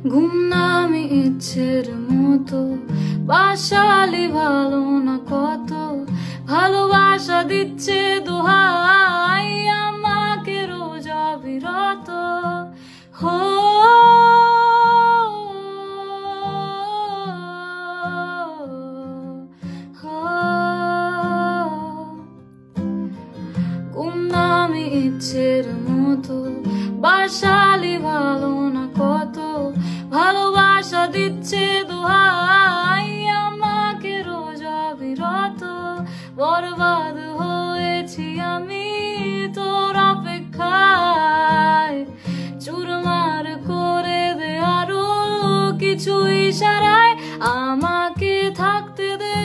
ঘুম নামে ইচ্ছের মতো বাসালি ভালো না কত ভালোবাসা দিচ্ছে দোহাই আমাকে রোজ অবিরত হো ঘুম নামে ইচ্ছের মতো বাসালি ভালো না কত ভালোবাসা দিচ্ছে দোহাই আমাকে রোজ অবিরত বরবাদ হয়েছি আমি তোর অপেক্ষায় চুরমার করে দে আরো কিছু ইশারায় আমাকে থাকতে দে